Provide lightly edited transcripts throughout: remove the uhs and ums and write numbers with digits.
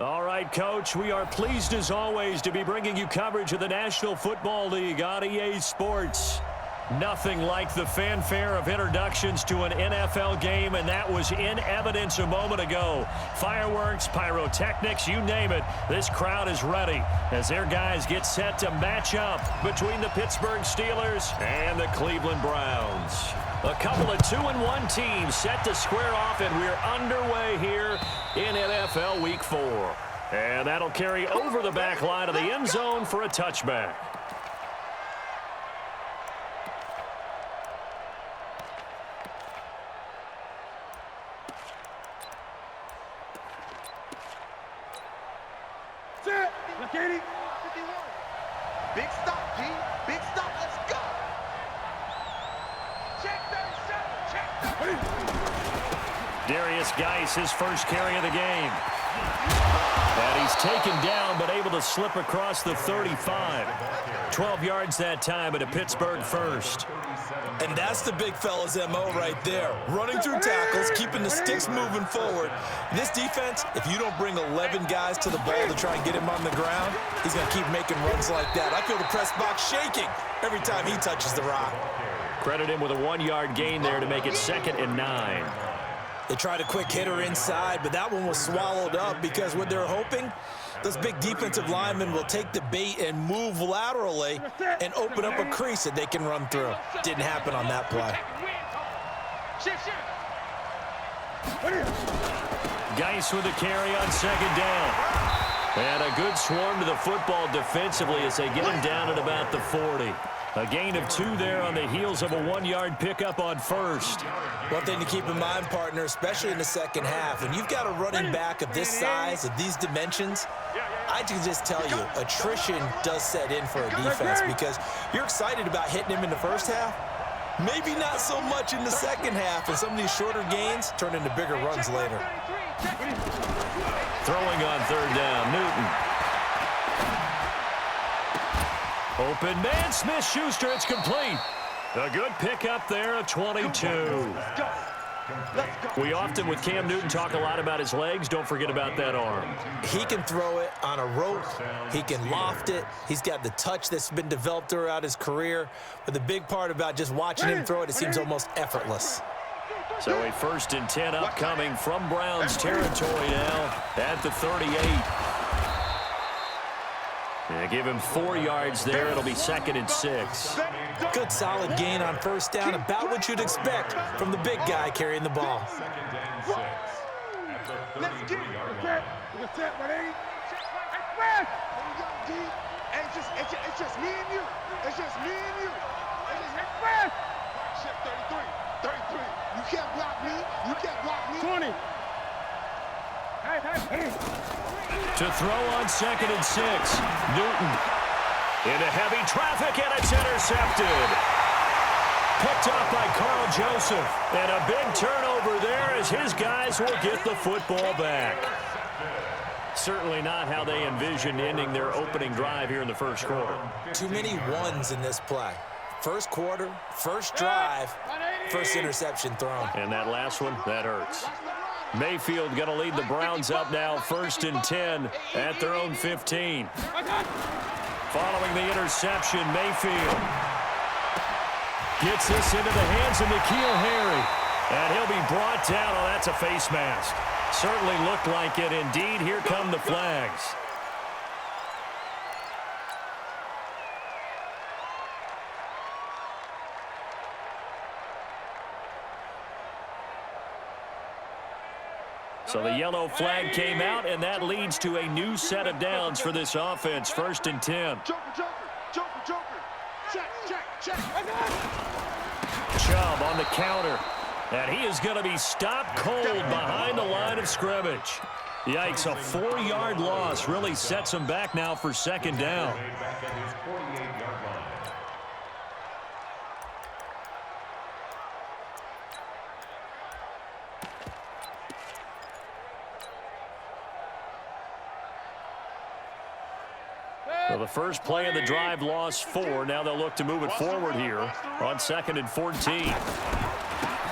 All right, Coach, we are pleased as always to be bringing you coverage of the National Football League on EA Sports. Nothing like the fanfare of introductions to an NFL game, and that was in evidence a moment ago. Fireworks, pyrotechnics, you name it. This crowd is ready as their guys get set to match up between the Pittsburgh Steelers and the Cleveland Browns. A couple of 2-1 teams set to square off, and we're underway here in NFL Week 4. And that'll carry over the back line of the end zone for a touchback. Katie. 51. Big stop, G. Big stop. Let's go. Check 37. Check 30. Darius Geis, his first carry of the game. And he's taken down, but able to slip across the 35. 12 yards that time, at a Pittsburgh first. And that's the big fella's MO right there. Running through tackles, keeping the sticks moving forward. This defense, if you don't bring 11 guys to the ball to try and get him on the ground, he's going to keep making runs like that. I feel the press box shaking every time he touches the rock. Credit him with a 1-yard gain there to make it 2nd and 9. They tried a quick hitter inside, but that one was swallowed up because what they're hoping, those big defensive linemen will take the bait and move laterally and open up a crease that they can run through. Didn't happen on that play. Geis with a carry on 2nd down. And a good swarm to the football defensively as they get him down at about the 40. A gain of 2 there on the heels of a 1-yard pickup on 1st. One thing to keep in mind, partner, especially in the second half, when you've got a running back of this size, of these dimensions, I can just tell you, attrition does set in for a defense because you're excited about hitting him in the first half. Maybe not so much in the second half, and some of these shorter gains turn into bigger runs later. Throwing on 3rd down, Newton. Open man, Smith-Schuster, it's complete. A good pickup there at 22. We often, with Cam Newton, talk a lot about his legs. Don't forget about that arm. He can throw it on a rope. He can loft it. He's got the touch that's been developed throughout his career. But the big part about just watching him throw it, it seems almost effortless. So a 1st and 10 upcoming from Browns territory now at the 38. And give him 4 yards there. It'll be 2nd and 6. Good solid gain on 1st down. About what you'd expect from the big guy carrying the ball. Let's get it. It's just me and you. It's just me and you. Check 33. 33. You can't block me. You can't block me. 20. To throw on 2nd and 6. Newton into heavy traffic, and it's intercepted. Picked up by Carl Joseph. And a big turnover there as his guys will get the football back. Certainly not how they envisioned ending their opening drive here in the first quarter. Too many ones in this play. First quarter, first drive, first interception thrown. And that last one, that hurts. Mayfield going to lead the Browns up now, 1st and 10 at their own 15. Following the interception, Mayfield gets this into the hands of N'Keal Harry. And he'll be brought down. Oh, that's a face mask. Certainly looked like it. Indeed, here come the flags. So the yellow flag came out, and that leads to a new set of downs for this offense. 1st and 10. Joker. Check. Chubb on the counter. And he is going to be stopped cold behind the line of scrimmage. Yikes, a 4-yard loss really sets him back now for 2nd down. Well, the first play of the drive lost 4. Now they'll look to move it forward here on 2nd and 14.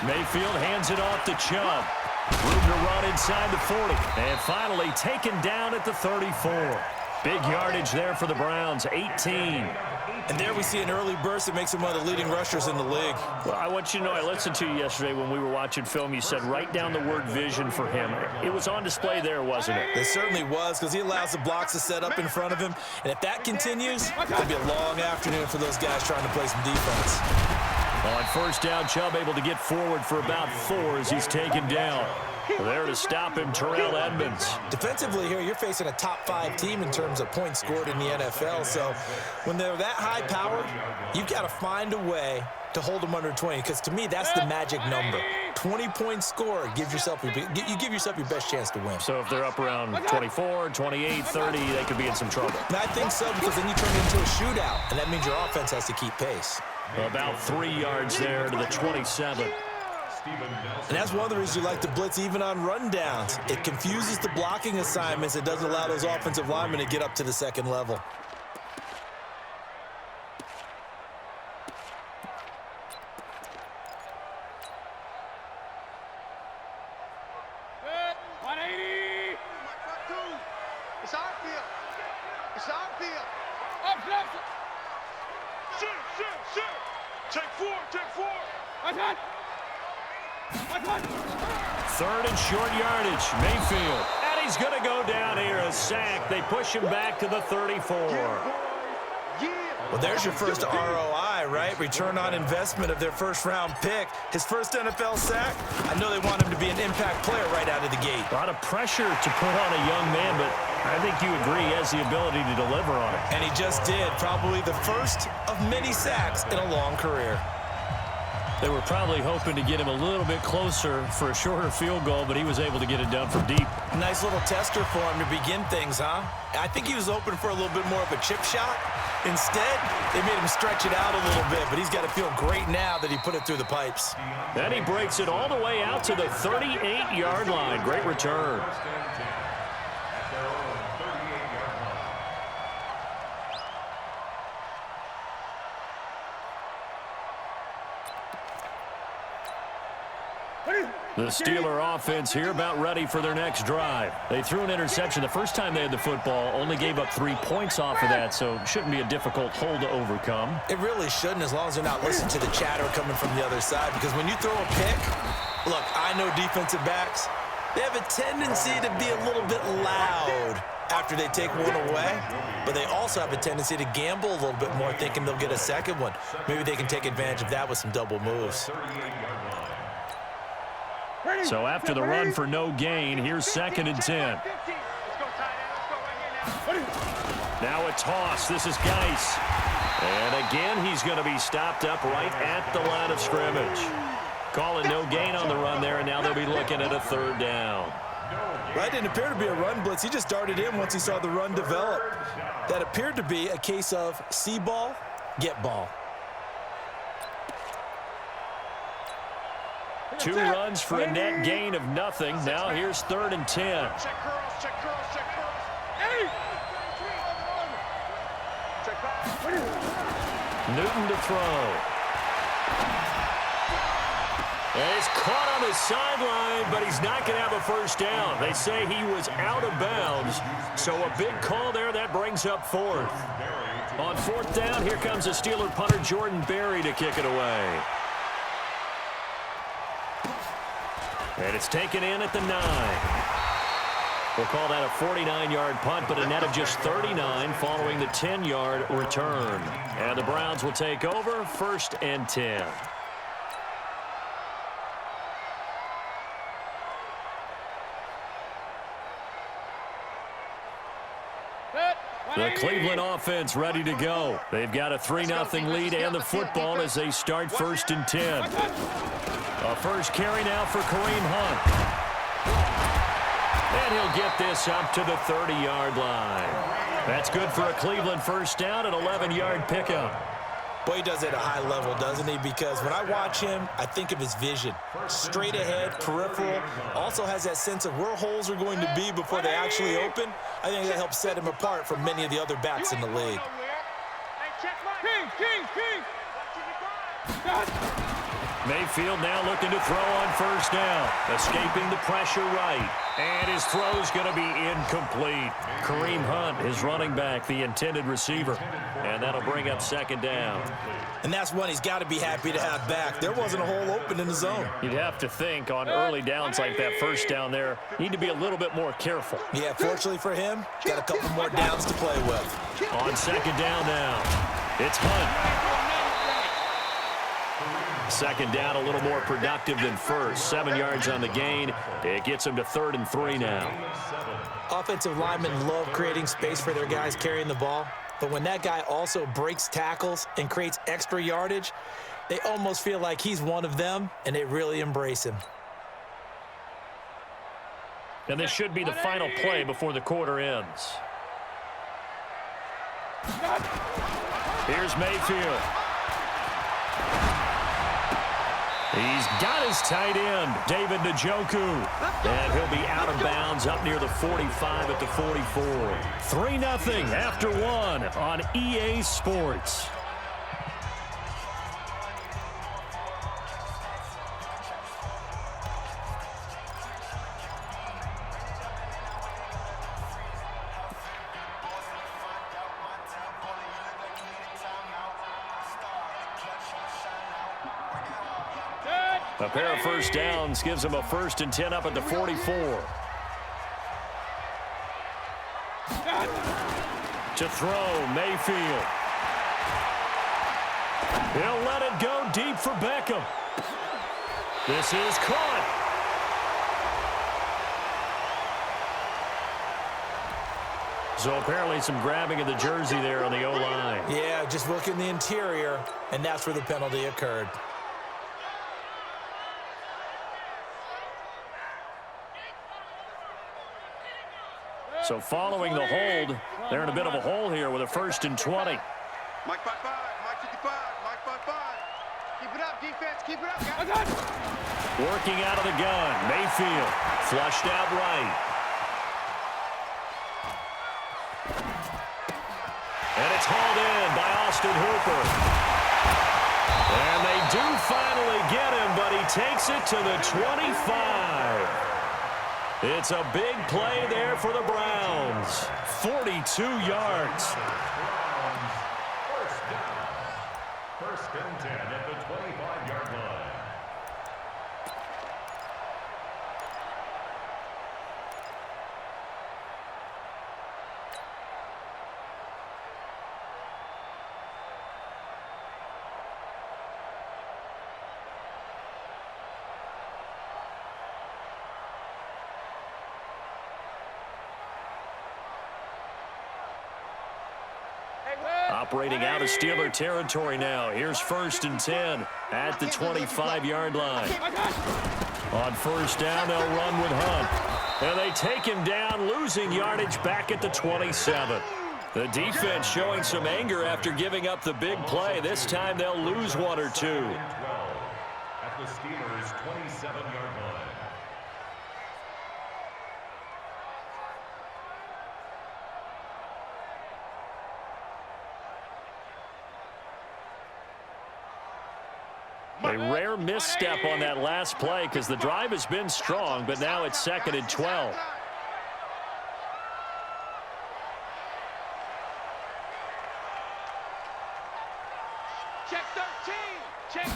Mayfield hands it off to Chubb. Room to run inside the 40. And finally taken down at the 34. Big yardage there for the Browns, 18. And there we see an early burst that makes him one of the leading rushers in the league. Well, I want you to know, I listened to you yesterday when we were watching film. You said write down the word vision for him. It was on display there, wasn't it? It certainly was, because he allows the blocks to set up in front of him. And if that continues, it's going to be a long afternoon for those guys trying to play some defense. On first down, Chubb able to get forward for about 4 as he's taken down. There to stop him, Terrell Edmunds. Defensively here, you're facing a top-5 team in terms of points scored in the NFL. So when they're that high-powered, you've got to find a way to hold them under 20, because to me, that's the magic number. 20-point score gives yourself you give yourself your best chance to win. So if they're up around 24, 28, 30, they could be in some trouble. And I think so, because then you turn it into a shootout, and that means your offense has to keep pace. About 3 yards there to the 27. And that's one of the reasons you like to blitz even on rundowns. It confuses the blocking assignments. It doesn't allow those offensive linemen to get up to the second level. It's our field. It's our field. Shoot. Take four. Third and short yardage, Mayfield. And he's going to go down here, a sack. They push him back to the 34. Well, there's your first ROI, right? Return on investment of their first-round pick. His first NFL sack. I know they want him to be an impact player right out of the gate. A lot of pressure to put on a young man, but I think you agree he has the ability to deliver on it. And he just did. Probably the first of many sacks in a long career. They were probably hoping to get him a little bit closer for a shorter field goal, but he was able to get it done from deep. Nice little tester for him to begin things, huh? I think he was hoping for a little bit more of a chip shot. Instead, they made him stretch it out a little bit, but he's got to feel great now that he put it through the pipes. Then he breaks it all the way out to the 38-yard line. Great return. The Steeler offense here about ready for their next drive. They threw an interception the first time they had the football, only gave up 3 points off of that, so it shouldn't be a difficult hole to overcome. It really shouldn't, as long as they're not listening to the chatter coming from the other side, because when you throw a pick, look, I know defensive backs, they have a tendency to be a little bit loud after they take one away, but they also have a tendency to gamble a little bit more, thinking they'll get a second one. Maybe they can take advantage of that with some double moves. So after the run for no gain, here's 2nd and 10. Now a toss. This is Geis. And again, he's going to be stopped up right at the line of scrimmage. Calling no gain on the run there, and now they'll be looking at a 3rd down. Well, it didn't appear to be a run blitz. He just darted in once he saw the run develop. That appeared to be a case of see ball, get ball. 2 runs for a net gain of nothing. Now here's 3rd and 10. Check curls. Newton to throw. And it's caught on the sideline, but he's not going to have a first down. They say he was out of bounds. So a big call there. That brings up 4th. On 4th down, here comes the Steeler punter Jordan Berry to kick it away. And it's taken in at the 9. We'll call that a 49-yard punt, but a net of just 39 following the 10-yard return. And the Browns will take over, 1st and 10. The Cleveland offense ready to go. They've got a 3-0 lead and the football as they start 1st and 10. A first carry now for Kareem Hunt. And he'll get this up to the 30-yard line. That's good for a Cleveland first down, an 11-yard pickup. Boy, he does it at a high level, doesn't he? Because when I watch him, I think of his vision. Straight ahead, peripheral. Also has that sense of where holes are going to be before they actually open. I think that helps set him apart from many of the other backs in the league. Mayfield now looking to throw on first down. Escaping the pressure right. And his throw's going to be incomplete. Kareem Hunt, his running back, the intended receiver. And that'll bring up second down. And that's one he's got to be happy to have back. There wasn't a hole open in the zone. You'd have to think on early downs like that first down there, need to be a little bit more careful. Yeah, fortunately for him, got a couple more downs to play with. On second down now, it's Hunt. Second down, a little more productive than first. 7 yards on the gain. It gets him to 3rd and 3 now. Offensive linemen love creating space for their guys carrying the ball. But when that guy also breaks tackles and creates extra yardage, they almost feel like he's one of them, and they really embrace him. And this should be the final play before the quarter ends. Here's Mayfield. He's got his tight end, David Njoku. And he'll be out of bounds up near the 45 at the 44. 3-0 after 1 on EA Sports. A pair of first downs gives him a 1st and 10 up at the 44. To throw, Mayfield. He'll let it go deep for Beckham. This is caught. So apparently some grabbing of the jersey there on the O-line. Yeah, just look in the interior, and that's where the penalty occurred. So following the hold, they're in a bit of a hole here with a 1st and 20. Mike 5-5, Mike 55, Mike 5-5. Keep it up, defense, keep it up, guys. Working out of the gun, Mayfield, flushed out right. And it's hauled in by Austin Hooper. And they do finally get him, but he takes it to the 25. It's a big play there for the Browns. 42 yards. First and 10 at the 25-yard line. Operating out of Steeler territory now. Here's 1st and 10 at the 25-yard line. On first down, they'll run with Hunt. And they take him down, losing yardage back at the 27. The defense showing some anger after giving up the big play. This time they'll lose 1 or 2. At the Steelers' 27-yard line. A rare misstep on that last play because the drive has been strong, but now it's 2nd and 12. Check 13. Check.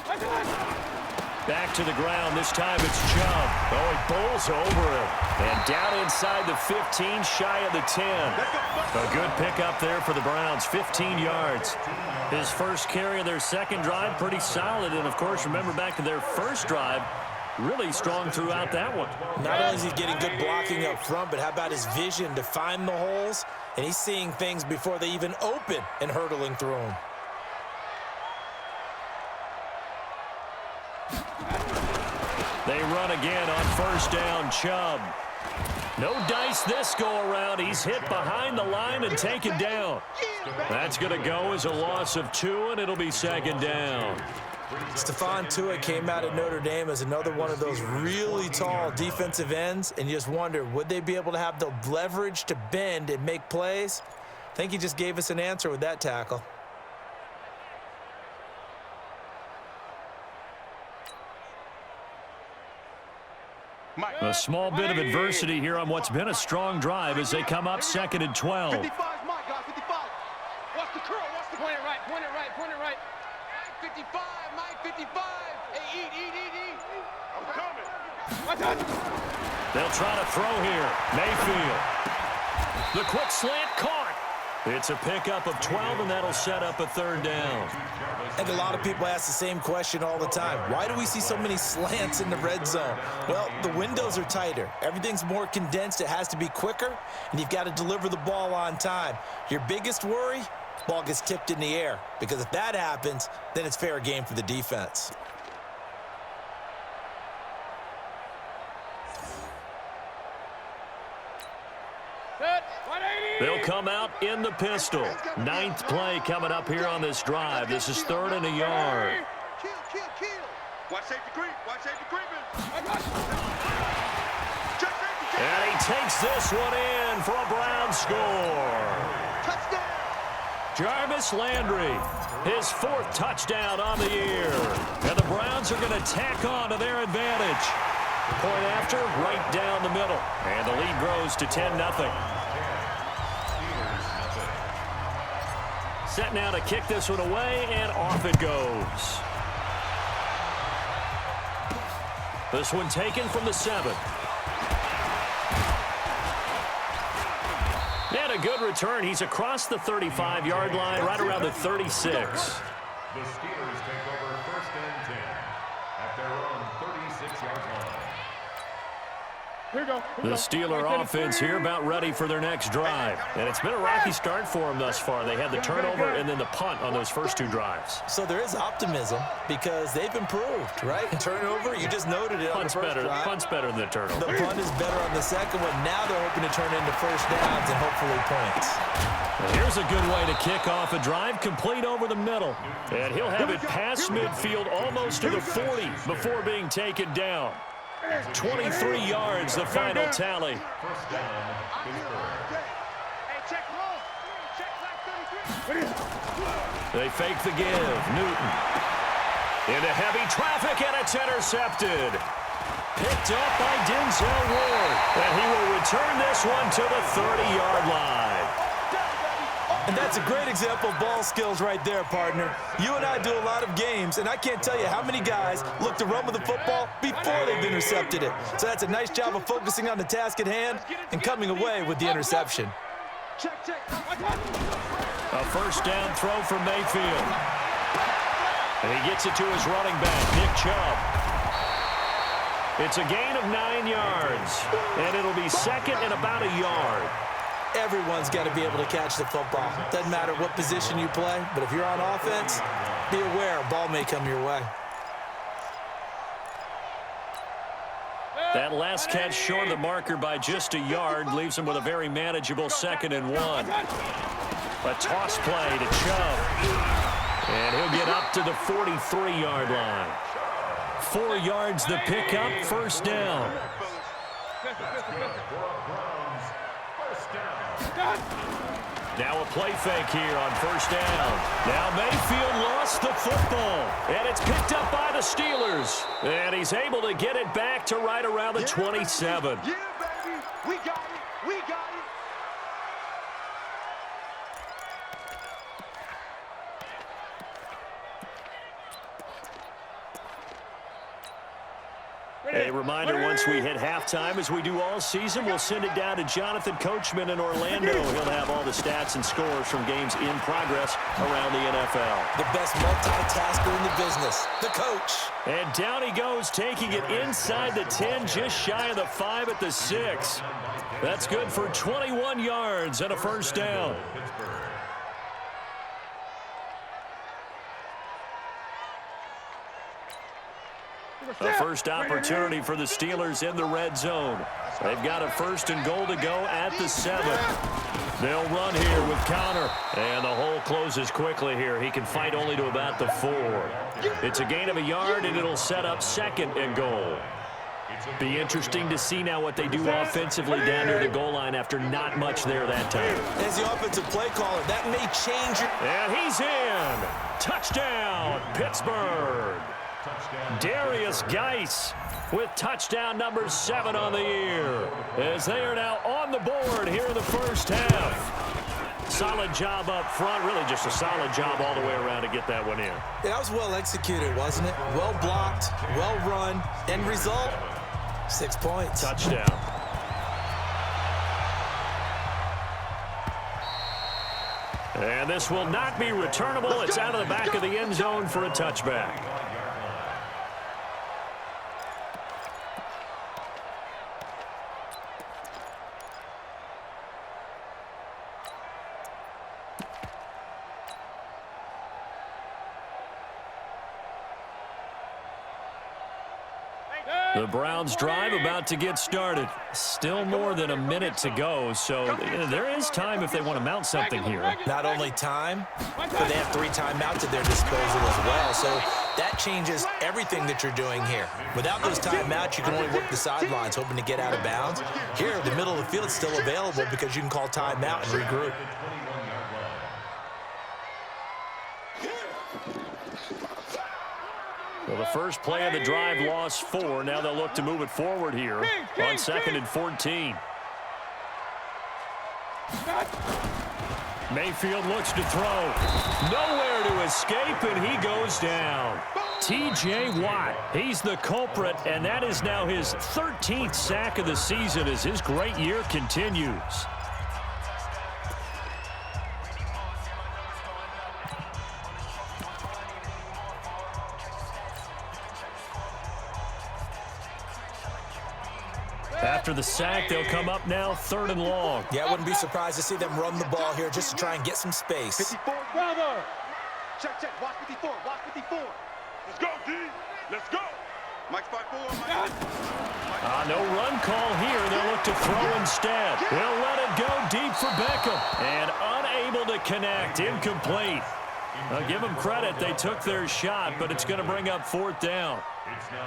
Back to the ground. This time it's Chubb. Oh, he bowls over him. And down inside the 15, shy of the 10. A good pickup there for the Browns. 15 yards. His first carry of their second drive, pretty solid. And, of course, remember back to their first drive, really strong throughout that one. Not only is he getting good blocking up front, but how about his vision to find the holes? And he's seeing things before they even open and hurtling through them. They run again on first down, Chubb. No dice this go-around. He's hit behind the line and taken down. That's going to go as a loss of 2, and it'll be 2nd down. Stephon Tuitt came out of Notre Dame as another one of those really tall defensive ends, and you just wonder, would they be able to have the leverage to bend and make plays? I think he just gave us an answer with that tackle. A small bit of adversity here on what's been a strong drive as they come up 2nd and 12. 55 is Mike, guys, 55. Watch the curl, watch the point it right, point it right, point it right. Mike 55, Mike 55. Hey, eat. I'm coming. Watch out. They'll try to throw here. Mayfield. The quick slant caught. It's a pickup of 12, and that'll set up a 3rd down. And a lot of people ask the same question all the time. Why do we see so many slants in the red zone? Well, the windows are tighter. Everything's more condensed. It has to be quicker, and you've got to deliver the ball on time. Your biggest worry, ball gets tipped in the air, because if that happens, then it's fair game for the defense. They'll come out in the pistol. 9th play coming up here on this drive. This is 3rd and a yard. Kill. Watch safety creep. Watch safety creeping. And he takes this one in for a Brown score. Touchdown. Jarvis Landry, his 4th touchdown on the year. And the Browns are going to tack on to their advantage. Point after, right down the middle. And the lead grows to 10-0. Set now to kick this one away, and off it goes. This one taken from the 7. And a good return. He's across the 35-yard line, right around the 36. The Steelers take over 1st and 10 at their own 36-yard line. Here we go. The Steeler offense here about ready for their next drive. And it's been a rocky start for them thus far. They had the turnover and then the punt on those first 2 drives. So there is optimism because they've improved, right? Turnover, you just noted it on the first drive. Punt's better than the turnover. The punt is better on the second one. Now they're hoping to turn into 1st downs and hopefully points. And here's a good way to kick off a drive, complete over the middle. And he'll have it past midfield almost to the 40 before being taken down. 23 yards, the final tally. First down, Pittsburgh. Hey, check home. Check flag 33. They fake the give. Newton. Into heavy traffic, and it's intercepted. Picked up by Denzel Ward. And he will return this one to the 30-yard line. And that's a great example of ball skills right there, partner. You and I do a lot of games, and I can't tell you how many guys look to run with the football before they've intercepted it. So that's a nice job of focusing on the task at hand and coming away with the interception. Check. A 1st down throw from Mayfield. And he gets it to his running back, Nick Chubb. It's a gain of 9 yards, and it'll be 2nd and about a yard. Everyone's got to be able to catch the football. Doesn't matter what position you play, but if you're on offense, be aware a ball may come your way. That last catch short of the marker by just a yard leaves him with a very manageable 2nd and 1. A toss play to Chubb. And he'll get up to the 43-yard line. 4 yards the pickup, 1st down. Now a play fake here on 1st down. Now Mayfield lost the football, and it's picked up by the Steelers. And he's able to get it back to right around the 27. Yeah, baby. We got it. We got it. A reminder, once we hit halftime, as we do all season, we'll send it down to Jonathan Coachman in Orlando. He'll have all the stats and scores from games in progress around the NFL. The best multitasker in the business, the coach. And down he goes, taking it inside the 10, just shy of the 5 at the 6. That's good for 21 yards and a 1st down. A first opportunity for the Steelers in the red zone. They've got a 1st and goal to go at the 7. They'll run here with Connor. And the hole closes quickly here. He can fight only to about the 4. It's a gain of a yard, and it'll set up 2nd and goal. Be interesting to see now what they do offensively down near the goal line after not much there that time. As the offensive play caller, that may change your... And he's in. Touchdown, Pittsburgh. Darius Geis with touchdown number 7 on the year, as they are now on the board here in the first half. Solid job up front, really just a solid job all the way around to get that one in. Yeah, that was well executed, wasn't it? Well blocked, well run. End result, 6 points. Touchdown. And this will not be returnable. It's out of the back of the end zone for a touchback. The Browns drive about to get started. Still more than a minute to go, so there is time if they want to mount something here. Not only time, but they have 3 timeouts at their disposal as well. So that changes everything that you're doing here. Without those timeouts, you can only work the sidelines, hoping to get out of bounds. Here, the middle of the field is still available because you can call timeout and regroup. Well, the first play of the drive lost 4. Now they'll look to move it forward here on 2nd and 14. Mayfield looks to throw. Nowhere to escape, and he goes down. T.J. Watt, he's the culprit, and that is now his 13th sack of the season as his great year continues. After the sack, they'll come up now 3rd and long. Yeah, I wouldn't be surprised to see them run the ball here just to try and get some space. 54, brother. Check, check. Watch 54. Watch 54. Let's go, D. Let's go. Mike 5-4. Mike. No run call here. They'll look to throw instead. They'll let it go deep for Beckham. And unable to connect. Incomplete. Give them credit. They took their shot, but it's going to bring up 4th down.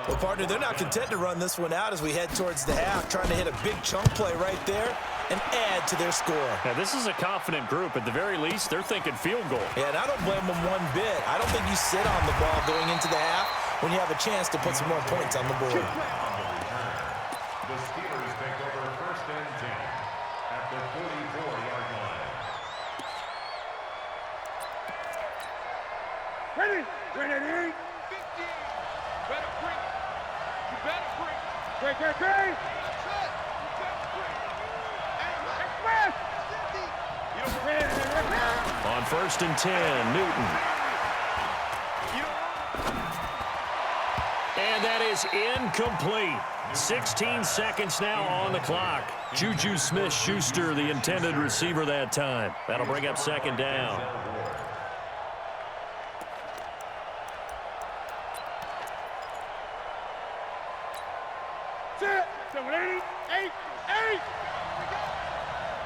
Well, partner, they're not content to run this one out as we head towards the half, trying to hit a big chunk play right there and add to their score. Now, this is a confident group. At the very least, they're thinking field goal. Yeah, and I don't blame them one bit. I don't think you sit on the ball going into the half when you have a chance to put some more points on the board. The Steelers take over 1st and 10 at the 44-yard line. Ready. Ready. 50. Better bring it. You better bring it. Great. That's it. You better bring it. Express. On 1st and 10, Newton. And that is incomplete. 16 seconds now on the clock. Juju Smith-Schuster, the intended receiver that time. That'll bring up 2nd down.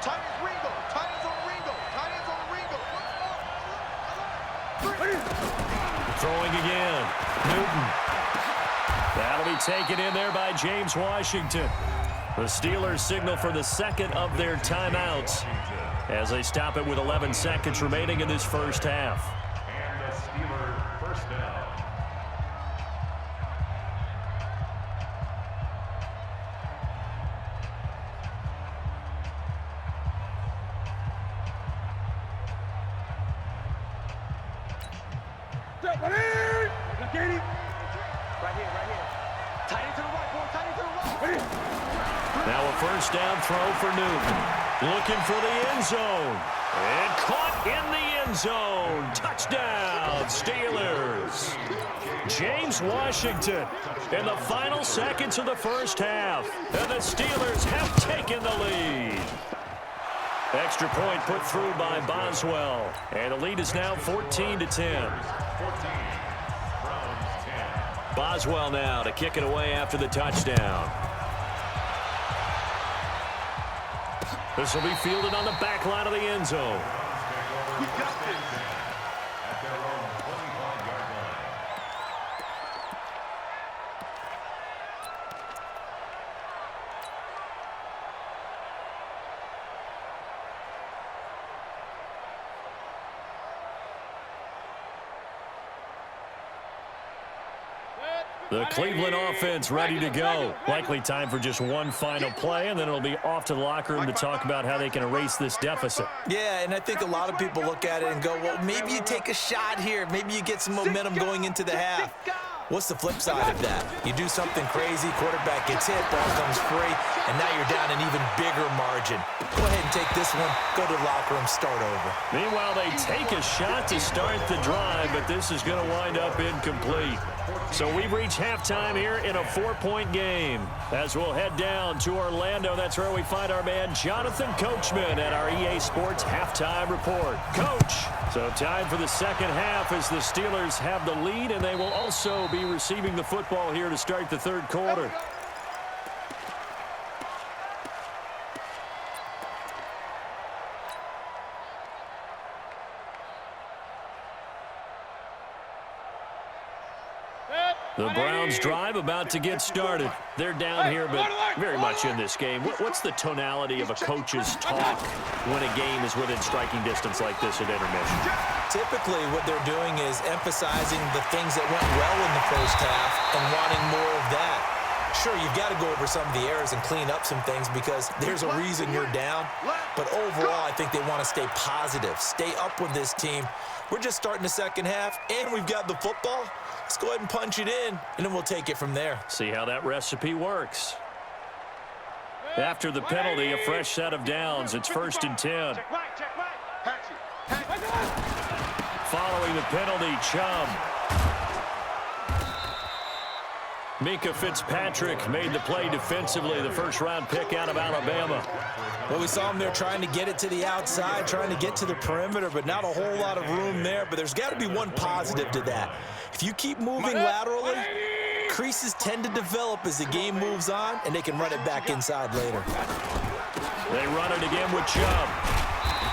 Titans Ringo. Titans on Ringo. Titans on Ringo. Throwing again. Newton. That'll be taken in there by James Washington. The Steelers signal for the 2nd of their timeouts as they stop it with 11 seconds remaining in this first half. And the Steelers first down. Right here. Tight end to the right, boy. Tight end to the right. Now a first down throw for Newton. Looking for the end zone. And caught in the end zone. Touchdown, Steelers. James Washington in the final seconds of the first half. And the Steelers have taken the lead. Extra point put through by Boswell. And the lead is now 14-10. Boswell now to kick it away after the touchdown. This will be fielded on the back line of the end zone. We got this. At their own 25-yard line. The Cleveland offense ready to go. Likely time for just one final play, and then it'll be off to the locker room to talk about how they can erase this deficit. Yeah, and I think a lot of people look at it and go, well, maybe you take a shot here. Maybe you get some momentum going into the half. What's the flip side of that? You do something crazy, quarterback gets hit, ball comes free, and now you're down an even bigger margin. Go ahead and take this one, go to the locker room, start over. Meanwhile, they take a shot to start the drive, but this is going to wind up incomplete. So we've reached halftime here in a 4-point game. As we'll head down to Orlando, that's where we find our man Jonathan Coachman at our EA Sports Halftime Report. Coach, so time for the second half as the Steelers have the lead, and they will also be receiving the football here to start the third quarter. The Browns drive about to get started. They're down here, but very much in this game. What's the tonality of a coach's talk when a game is within striking distance like this at intermission? Typically, what they're doing is emphasizing the things that went well in the first half and wanting more of that. Sure, you've got to go over some of the errors and clean up some things because there's a reason you're down. But overall, I think they want to stay positive, stay up with this team. We're just starting the second half, and we've got the football. Let's go ahead and punch it in, and then we'll take it from there. See how that recipe works. After the penalty, a fresh set of downs. It's 1st and 10. Following the penalty, Chubb. Mika Fitzpatrick made the play defensively, the first-round pick out of Alabama. Well, we saw him there trying to get it to the outside, trying to get to the perimeter, but not a whole lot of room there. But there's got to be one positive to that. If you keep moving laterally, creases tend to develop as the game moves on, and they can run it back inside later. They run it again with Chubb.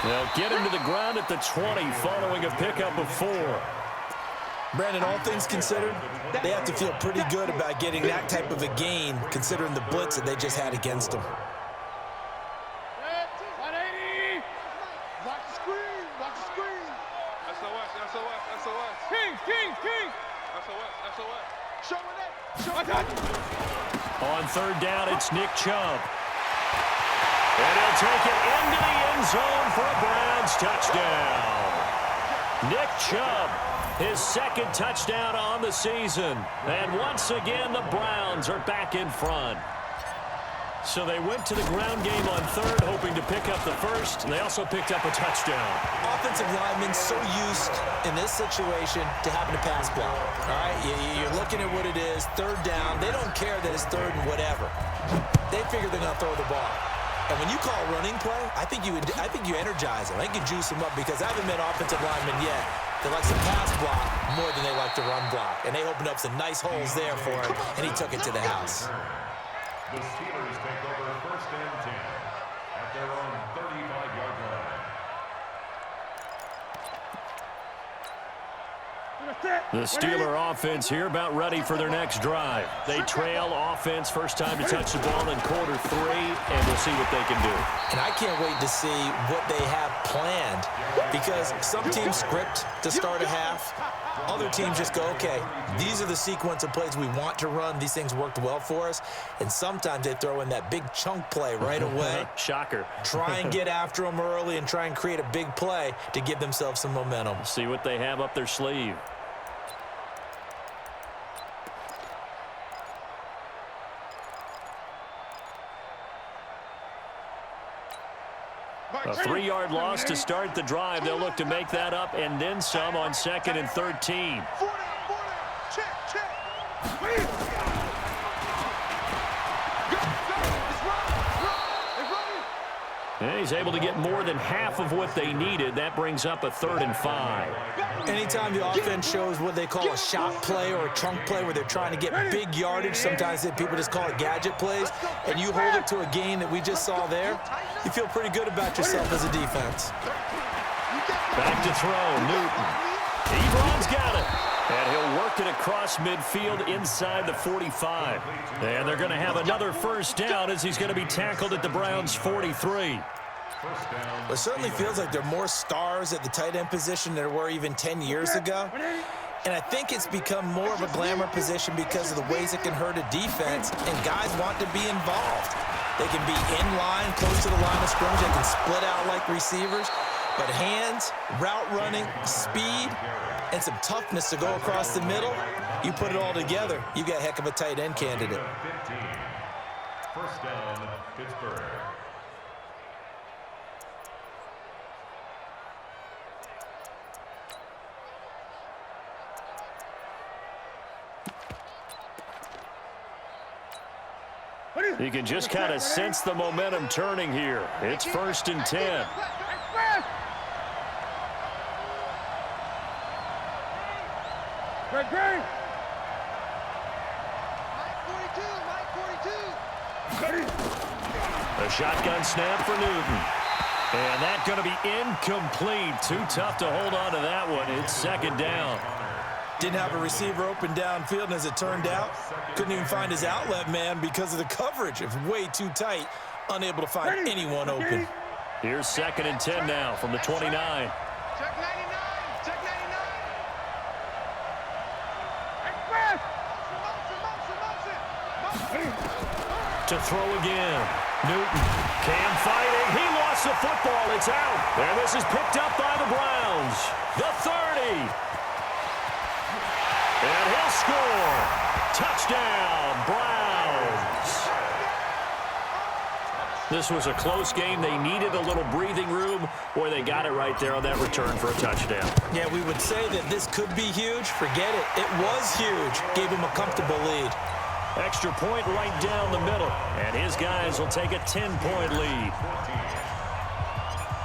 They'll get him to the ground at the 20 following a pickup of 4. Brandon, all things considered, they have to feel pretty good about getting that type of a gain considering the blitz that they just had against them. Watch the screen. Watch the screen. SOS. King. SOS. Showing it. On third down, it's Nick Chubb. And he'll take it into the end zone for a Browns touchdown. Nick Chubb, his second touchdown on the season. And once again, the Browns are back in front. So they went to the ground game on third, hoping to pick up the first, and they also picked up a touchdown. Offensive linemen so used in this situation to having to pass block. All right, you're looking at what it is, third down. They don't care that it's third and whatever. They figure they're going to throw the ball. And when you call a running play, I think you energize them. I think you juice them up because I haven't met offensive linemen yet that likes to pass block more than they like to run block. And they opened up some nice holes there for him, and he took it to the house. The Steelers take over 1st and 10 at their own 35-yard line. The Steeler offense here about ready for their next drive. They trail offense, first time to touch the ball in quarter 3, and we'll see what they can do. And I can't wait to see what they have planned because some teams script to start a half. Other teams just go, okay, these are the sequence of plays we want to run. These things worked well for us. And sometimes they throw in that big chunk play right away. Shocker. Try and get after them early and try and create a big play to give themselves some momentum. See what they have up their sleeve. A 3-yard loss to start the drive. They'll look to make that up and then some on 2nd and 13. Check. And he's able to get more than half of what they needed. That brings up a 3rd and 5. Anytime the offense shows what they call a shot play or a chunk play where they're trying to get big yardage, sometimes people just call it gadget plays, and you hold it to a gain that we just saw there, you feel pretty good about yourself as a defense. Back to throw, Newton. Ebron's got it. And he'll work it across midfield inside the 45. And they're going to have another first down as he's going to be tackled at the Browns' 43. It certainly feels like there are more stars at the tight end position than there were even 10 years ago. And I think it's become more of a glamour position because of the ways it can hurt a defense, and guys want to be involved. They can be in line, close to the line of scrimmage. They can split out like receivers. But hands, route running, speed, and some toughness to go across the middle, you put it all together, you got a heck of a tight end candidate. 15. First down, Pittsburgh. You can just kind of sense the momentum turning here. It's 1st and 10. Great. A shotgun snap for Newton. And that's going to be incomplete. Too tough to hold on to that one. It's 2nd down. Didn't have a receiver open downfield, and as it turned out, couldn't even find his outlet man because of the coverage. It was way too tight, unable to find anyone open. Here's 2nd and 10 now from the 29. Check 99. Check 99. To throw again. Newton. Cam fighting. He lost the football. It's out. And this is picked up by the Browns. The 30. And he'll score. Touchdown, Browns. This was a close game. They needed a little breathing room, or they got it right there on that return for a touchdown. Yeah, we would say that this could be huge. Forget it. It was huge. Gave him a comfortable lead. Extra point right down the middle. And his guys will take a 10-point lead.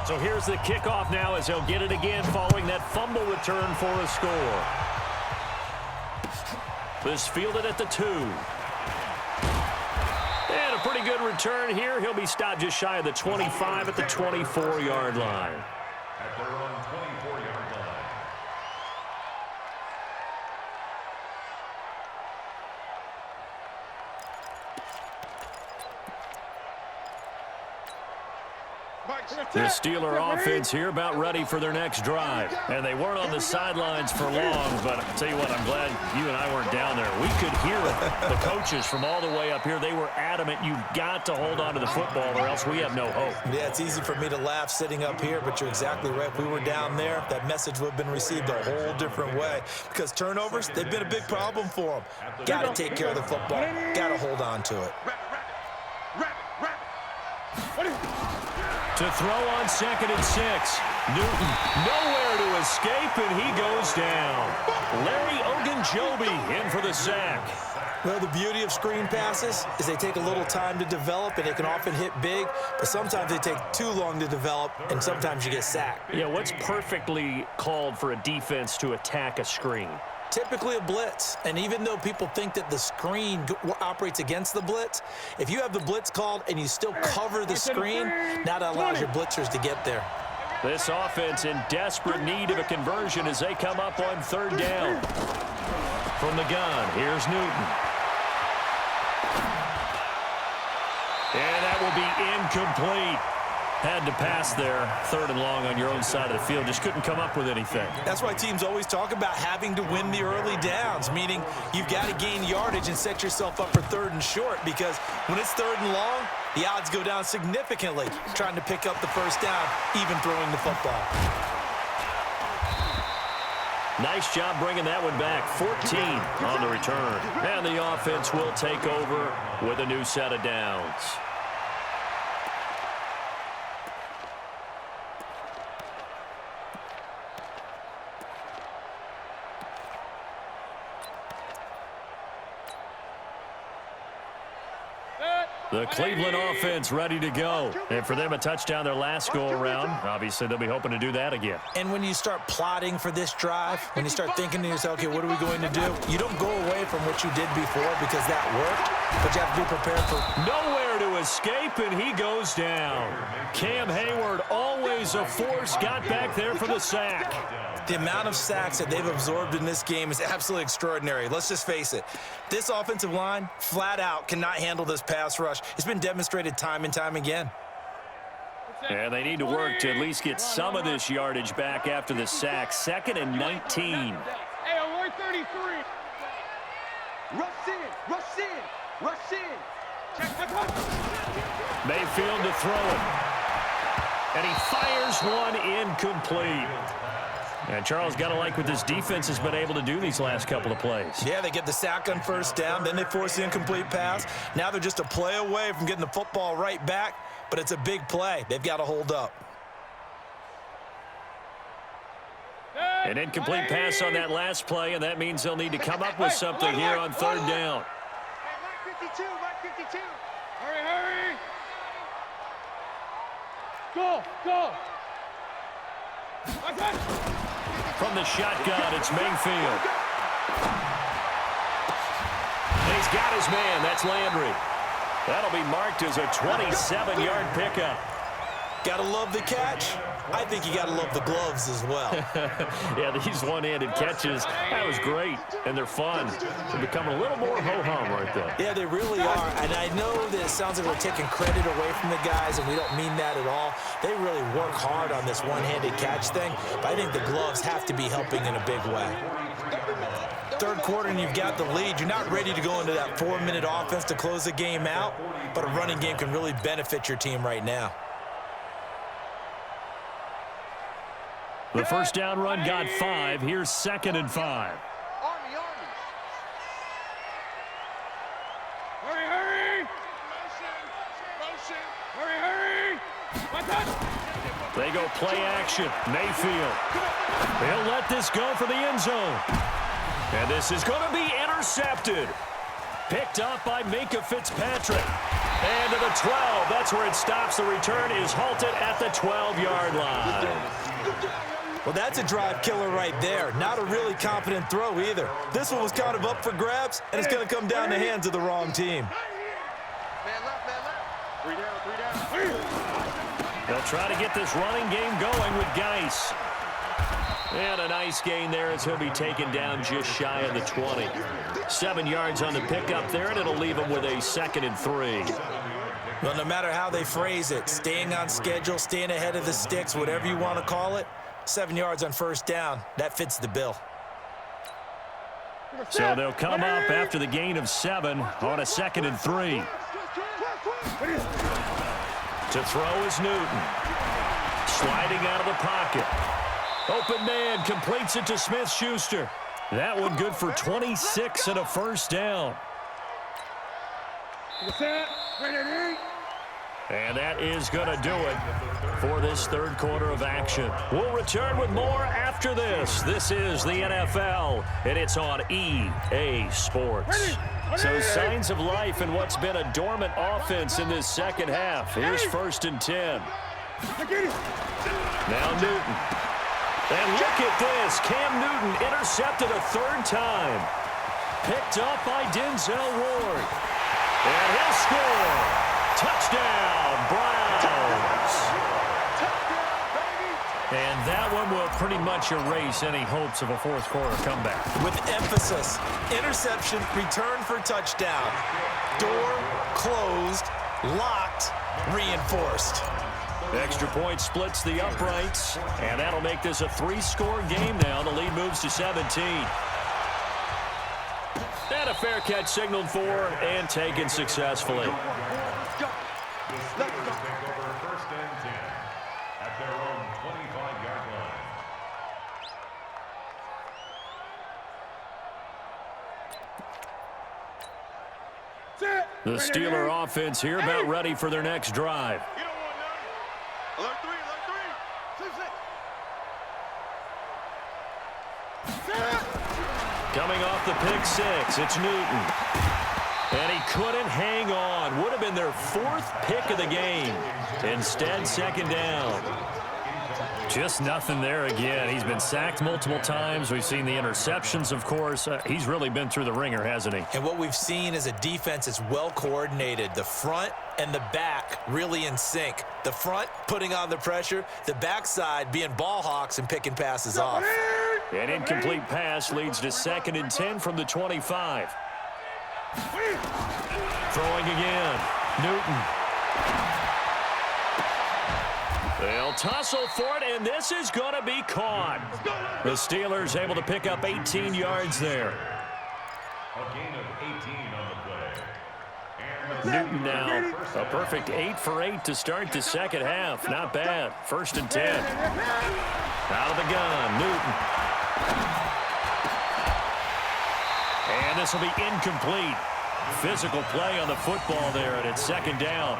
So here's the kickoff now as he'll get it again following that fumble return for a score. This fielded at the 2. And a pretty good return here. He'll be stopped just shy of the 25 at the 24-yard line. At their own 24-yard line. The Steeler offense here about ready for their next drive. And they weren't on the sidelines for long, but I'll tell you what, I'm glad you and I weren't down there. We could hear the coaches from all the way up here. They were adamant, you've got to hold on to the football or else we have no hope. Yeah, it's easy for me to laugh sitting up here, but you're exactly right. If we were down there, that message would have been received a whole different way. Because turnovers, they've been a big problem for them. Got to take care of the football. Got to hold on to it. To throw on 2nd and 6. Newton nowhere to escape, and he goes down. Larry Ogunjobi in for the sack. Well, the beauty of screen passes is they take a little time to develop, and they can often hit big, but sometimes they take too long to develop, and sometimes you get sacked. Yeah, what's perfectly called for a defense to attack a screen? Typically a blitz, and even though people think that the screen operates against the blitz, if you have the blitz called and you still cover the screen, now that allows your blitzers to get there. This offense in desperate need of a conversion as they come up on 3rd down. From the gun, here's Newton. And that will be incomplete. Had to pass there, 3rd and long on your own side of the field. Just couldn't come up with anything. That's why teams always talk about having to win the early downs, meaning you've got to gain yardage and set yourself up for 3rd and short, because when it's 3rd and long, the odds go down significantly trying to pick up the first down, even throwing the football. Nice job bringing that one back. 14 on the return. And the offense will take over with a new set of downs. The Cleveland offense ready to go. And for them, a touchdown their last go-around. Obviously, they'll be hoping to do that again. And when you start plotting for this drive, when you start thinking to yourself, okay, what are we going to do? You don't go away from what you did before because that worked, but you have to be prepared for nowhere to escape, and he goes down. Cam Hayward, always a force, got back there for the sack. The amount of sacks that they've absorbed in this game is absolutely extraordinary. Let's just face it. This offensive line, flat out, cannot handle this pass rush. It's been demonstrated time and time again. And they need to work to at least get some of this yardage back after the sack. 2nd and 19. Hey, Number 33. Rush in, rush in, rush in. Mayfield to throw it. And he fires one incomplete. And Charles, got to like what this defense has been able to do these last couple of plays. Yeah, they get the sack on first down, then they force the incomplete pass. Now they're just a play away from getting the football right back, but it's a big play. They've got to hold up. An incomplete pass on that last play, and that means they'll need to come up with something here on third down. Hey, Mike 52, Mike 52. Hurry, hurry. Go, go. From the shotgun, it's Mayfield. And he's got his man. That's Landry. That'll be marked as a 27-yard pickup. Gotta love the catch. I think you gotta love the gloves as well. Yeah, these one-handed catches, that was great, and they're fun. They're becoming a little more ho-hum right there. Yeah, they really are, and I know that it sounds like we're taking credit away from the guys, and we don't mean that at all. They really work hard on this one-handed catch thing, but I think the gloves have to be helping in a big way. Third quarter, and you've got the lead. You're not ready to go into that 4-minute offense to close the game out, but a running game can really benefit your team right now. The first down run got 5. Here's 2nd and 5. Army, Army. Hurry, hurry. Hurry, hurry. They go play action. Mayfield. He'll let this go for the end zone. And this is going to be intercepted. Picked up by Minkah Fitzpatrick. And to the 12. That's where it stops. The return is halted at the 12-yard line. Well, that's a drive killer right there. Not a really confident throw either. This one was kind of up for grabs, and it's going to come down the hands of the wrong team. Man left, man left. 3 down, 3 down. They'll try to get this running game going with Geis. And a nice gain there as he'll be taken down just shy of the 20. 7 yards on the pickup there, and it'll leave him with a 2nd and 3. Well, no matter how they phrase it, staying on schedule, staying ahead of the sticks, whatever you want to call it, 7 yards on first down, that fits the bill. So they'll come up after the gain of 7 on a 2nd and 3. To throw is Newton. Sliding out of the pocket. Open man completes it to Smith-Schuster. That one good for 26 and a first down. And that is going to do it for this third quarter of action. We'll return with more after this. This is the NFL, and it's on EA Sports. So signs of life in what's been a dormant offense in this second half. Here's 1st and 10. Now Newton. And look at this. Cam Newton intercepted a 3rd time. Picked up by Denzel Ward. And he'll score. Touchdown, Browns. And that one will pretty much erase any hopes of a fourth quarter comeback. With emphasis, interception, return for touchdown. Door closed, locked, reinforced. Extra point splits the uprights, and that'll make this a 3-score game now. The lead moves to 17. And a fair catch signaled for and taken successfully. The Steelers take over 1st and 10 at their own 25-yard line. The Steeler offense here about ready for their next drive. You don't want none. Alert 3, alert 3. 2-6. Coming off the pick 6, it's Newton. And he couldn't hang on. Would have been their 4th pick of the game. Instead, 2nd down. Just nothing there again. He's been sacked multiple times. We've seen the interceptions, of course. He's really been through the ringer, hasn't he? And what we've seen is a defense that's well coordinated. The front and the back really in sync. The front putting on the pressure, the backside being ball hawks and picking passes off. An incomplete pass leads to 2nd and 10 from the 25. Throwing again. Newton. They'll tussle for it, and this is going to be caught. The Steelers able to pick up 18 yards there. A gain of 18 on the play. Newton now, a perfect 8 for 8 to start the second half. Not bad. 1st and 10. Out of the gun, Newton. And this will be incomplete. Physical play on the football there, and it's 2nd down.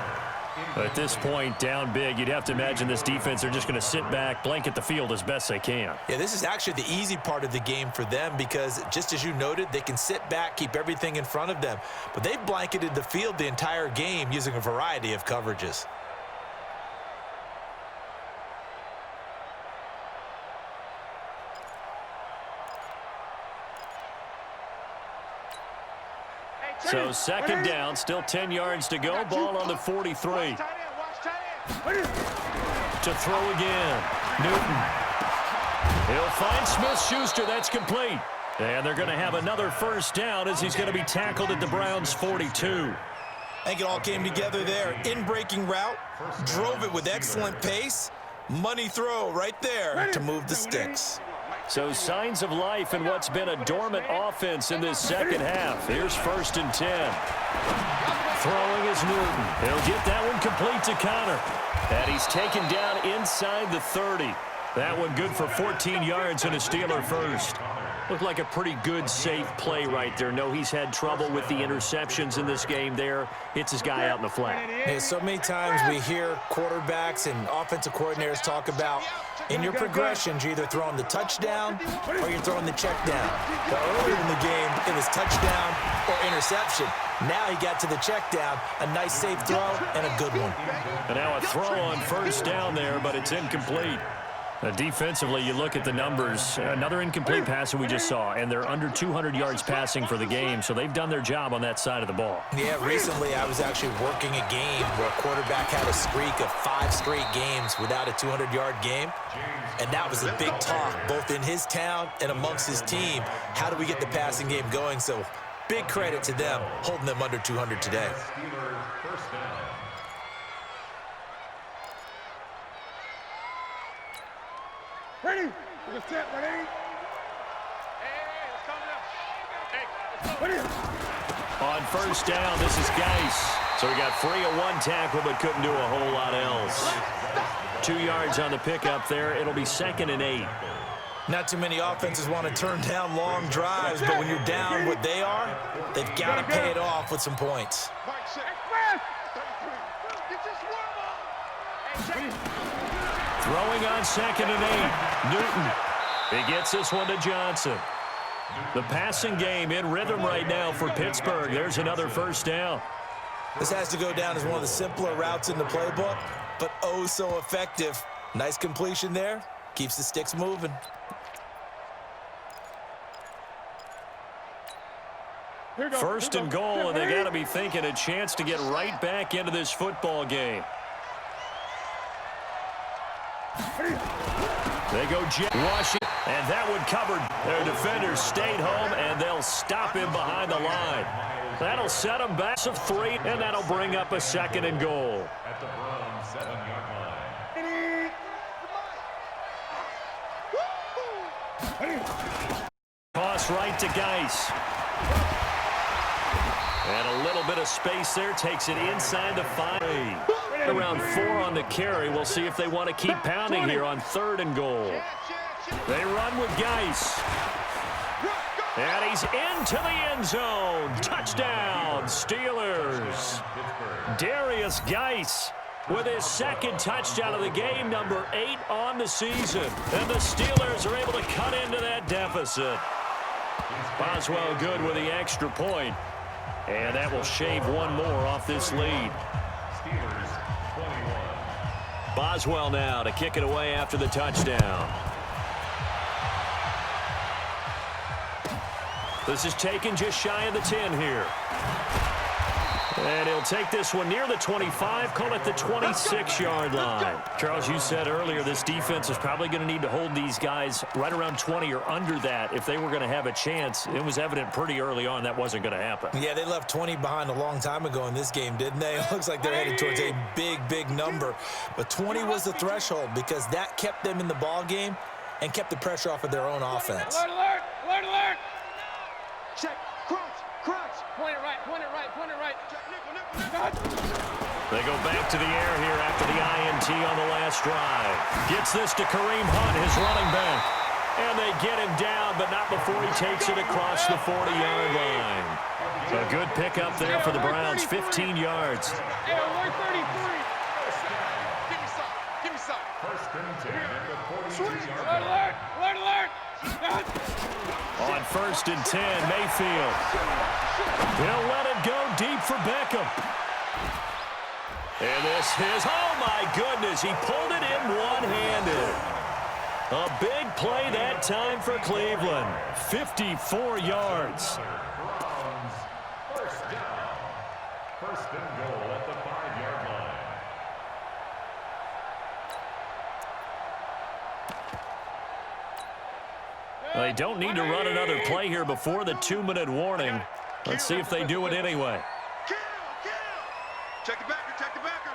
At this point, down big, you'd have to imagine this defense, they're just going to sit back, blanket the field as best they can. Yeah, this is actually the easy part of the game for them because, just as you noted, they can sit back, keep everything in front of them. But they've blanketed the field the entire game using a variety of coverages. So 2nd down, still 10 yards to go. Ball on the 43. To throw again. Newton. He'll find Smith-Schuster. That's complete. And they're going to have another 1st down as he's going to be tackled at the Browns' 42. I think it all came together there. In-breaking route, drove it with excellent pace. Money throw right there to move the sticks. So signs of life in what's been a dormant offense in this second half. Here's 1st and 10. Throwing is Newton. He'll get that one complete to Connor. And he's taken down inside the 30. That one good for 14 yards and a Steeler first. Looked like a pretty good, safe play right there. No, he's had trouble with the interceptions in this game there. Hits his guy out in the flat. Hey, so many times we hear quarterbacks and offensive coordinators talk about in your progressions, you're either throwing the touchdown or you're throwing the check down. But earlier in the game, it was touchdown or interception. Now he got to the check down, a nice safe throw and a good one. And now a throw on 1st down there, but it's incomplete. Defensively, you look at the numbers. Another incomplete pass that we just saw, and they're under 200 yards passing for the game, so they've done their job on that side of the ball. Yeah, recently I was actually working a game where a quarterback had a streak of 5 straight games without a 200-yard game, and that was a big talk, both in his town and amongst his team. How do we get the passing game going? So big credit to them, holding them under 200 today. Ready? Let's set, ready? Hey, let's calm down. Hey, on 1st down, this is Geis. So he got free of 1 tackle, but couldn't do a whole lot else. 2 yards on the pickup there. It'll be 2nd and 8. Not too many offenses want to turn down long drives, but when you're down what they are, they've got to pay it off with some points. Throwing on 2nd and 8. Newton. He gets this one to Johnson. The passing game in rhythm right now for Pittsburgh. There's another 1st down. This has to go down as one of the simpler routes in the playbook, but oh so effective. Nice completion there. Keeps the sticks moving. First and goal, and they got to be thinking a chance to get right back into this football game. They go Washington, and that one covered. Their defenders stayed home, and they'll stop him behind the line. That'll set them back of 3, and that'll bring up a 2nd and goal. At the Browns' 7-yard line. Toss right to Geis. And a little bit of space there. Takes it inside the 5. Around 4 on the carry. We'll see if they want to keep pounding here on 3rd and goal. They run with Geis. And he's into the end zone. Touchdown, Steelers. Darius Geis with his 2nd touchdown of the game, number 8 on the season. And the Steelers are able to cut into that deficit. Boswell good with the extra point. And that will shave 1 more off this lead. Steelers 21. Boswell now to kick it away after the touchdown. This is taken just shy of the 10 here. And he'll take this one near the 25, call it the 26-yard line. Charles, you said earlier this defense is probably going to need to hold these guys right around 20 or under that if they were going to have a chance. It was evident pretty early on that wasn't going to happen. Yeah, they left 20 behind a long time ago in this game, didn't they? It looks like they're headed towards a big, big number. But 20 was the threshold because that kept them in the ball game and kept the pressure off of their own offense. Alert, alert, alert, alert. Check. Crunch. Crunch. Point it right, point it right, point it right. Check. Nickel. They go back to the air here after the INT on the last drive. Gets this to Kareem Hunt, his running back. And they get him down, but not before he takes it across the 40-yard line. A good pickup there for the Browns, 15 yards. Hey, alert 33. Give me some. Give me some. First and 10 at the 42-yard Alert, line. alert, alert, alert. On first and 10, Mayfield. He'll let it go deep for Beckham. And this is, oh my goodness, he pulled it in one-handed. A big play that time for Cleveland. 54 yards. Browns, first down. First and goal at the 5-yard line. They don't need to run another play here before the 2-minute warning. Let's see if they do it anyway. Kill. Check the backer. Check the backer.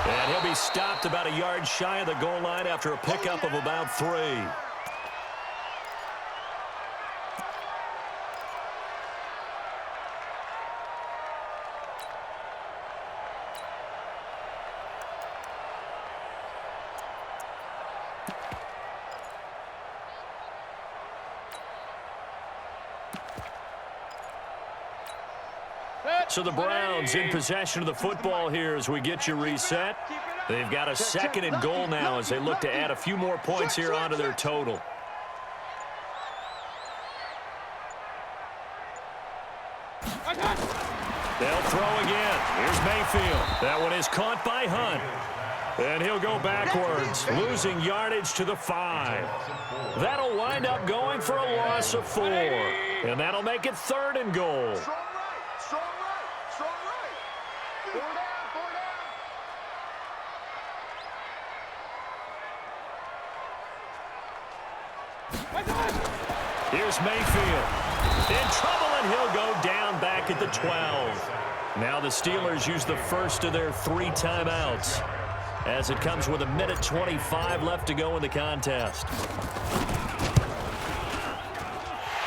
And he'll be stopped about a yard shy of the goal line after a pickup of about 3. So the Browns in possession of the football here as we get you reset. They've got a 2nd and goal now as they look to add a few more points here onto their total. They'll throw again. Here's Mayfield. That one is caught by Hunt. And he'll go backwards, losing yardage to the 5. That'll wind up going for a loss of 4. And that'll make it 3rd and goal. Strong right. Strong right. Strong right. 4 down. 4 down. Here's Mayfield. In trouble, and he'll go down back at the 12. Now the Steelers use the first of their 3 timeouts as it comes with 1:25 left to go in the contest.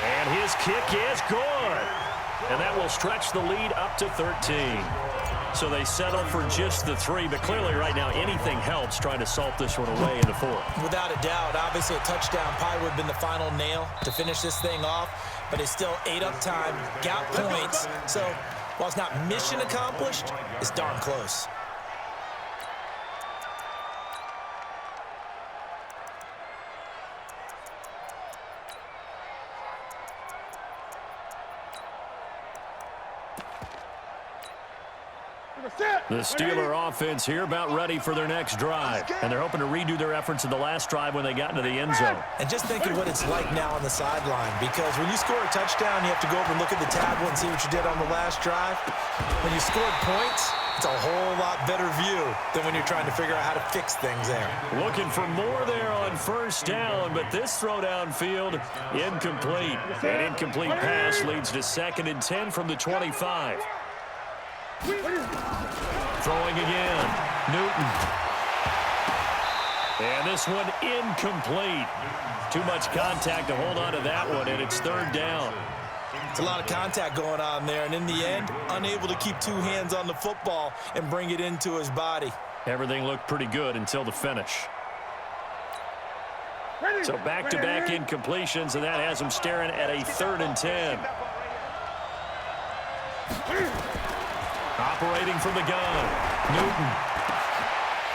And his kick is good. And that will stretch the lead up to 13. So they settle for just the 3, but clearly right now anything helps trying to salt this one away in the 4th. Without a doubt, obviously a touchdown probably would have been the final nail to finish this thing off, but it's still 8 up time, got points. So while it's not mission accomplished, it's darn close. The Steeler offense here about ready for their next drive. And they're hoping to redo their efforts in the last drive when they got into the end zone. And just think of what it's like now on the sideline, because when you score a touchdown, you have to go over and look at the tablet and see what you did on the last drive. When you scored points, it's a whole lot better view than when you're trying to figure out how to fix things there. Looking for more there on first down, but this throw downfield, incomplete. An incomplete pass leads to 2nd and 10 from the 25. Throwing again, Newton. And this one incomplete. Too much contact to hold on to that one, and it's 3rd down. It's a lot of contact going on there, and in the end, unable to keep 2 hands on the football and bring it into his body. Everything looked pretty good until the finish. So back-to-back incompletions, and that has him staring at a 3rd and 10. Operating from the gun, Newton.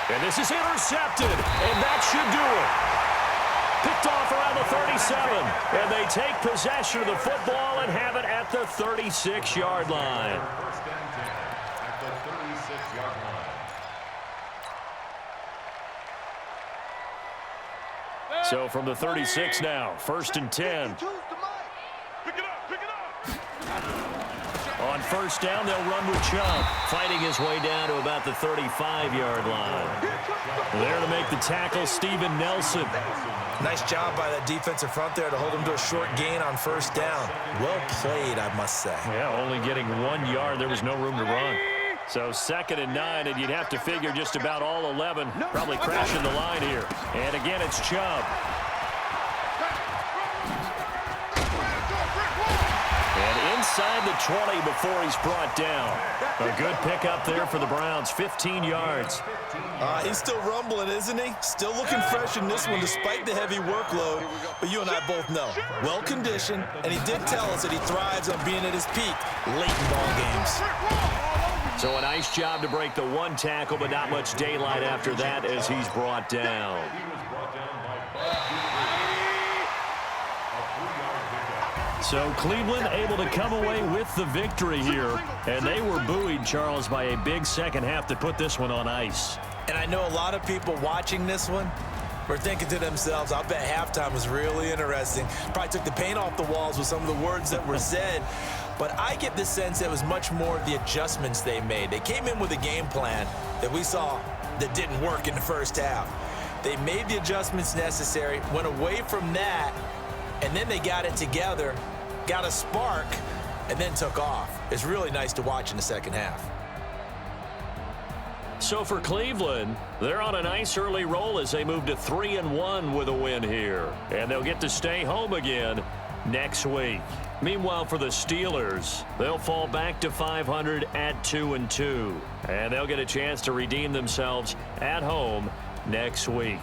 And this is intercepted, and that should do it. Picked off around the 37, and they take possession of the football and have it at the 36-yard line. First and 10 at the 36-yard line. So from the 36 now, 1st and 10. On first down, they'll run with Chubb, fighting his way down to about the 35-yard line. There to make the tackle, Steven Nelson. Nice job by that defensive front there to hold him to a short gain on first down. Well played, I must say. Yeah, only getting 1 yard. There was no room to run. So 2nd and 9, and you'd have to figure just about all 11 probably crashing the line here. And again, it's Chubb. And inside the 20 before he's brought down. A good pickup there for the Browns, 15 yards. He's still rumbling, isn't he? Still looking fresh in this one despite the heavy workload. But you and I both know, well-conditioned, and he did tell us that he thrives on being at his peak late in ball games. So a nice job to break the 1 tackle, but not much daylight after that as he's brought down. So Cleveland able to come away with the victory here. And they were buoyed, Charles, by a big second half that put this one on ice. And I know a lot of people watching this one were thinking to themselves, I'll bet halftime was really interesting. Probably took the paint off the walls with some of the words that were said. But I get the sense it was much more of the adjustments they made. They came in with a game plan that we saw that didn't work in the first half. They made the adjustments necessary, went away from that, and then they got it together, got a spark, and then took off. It's really nice to watch in the second half. So for Cleveland, they're on a nice early roll as they move to 3-1 with a win here. And they'll get to stay home again next week. Meanwhile, for the Steelers, they'll fall back to 500 at 2-2. And they'll get a chance to redeem themselves at home next week.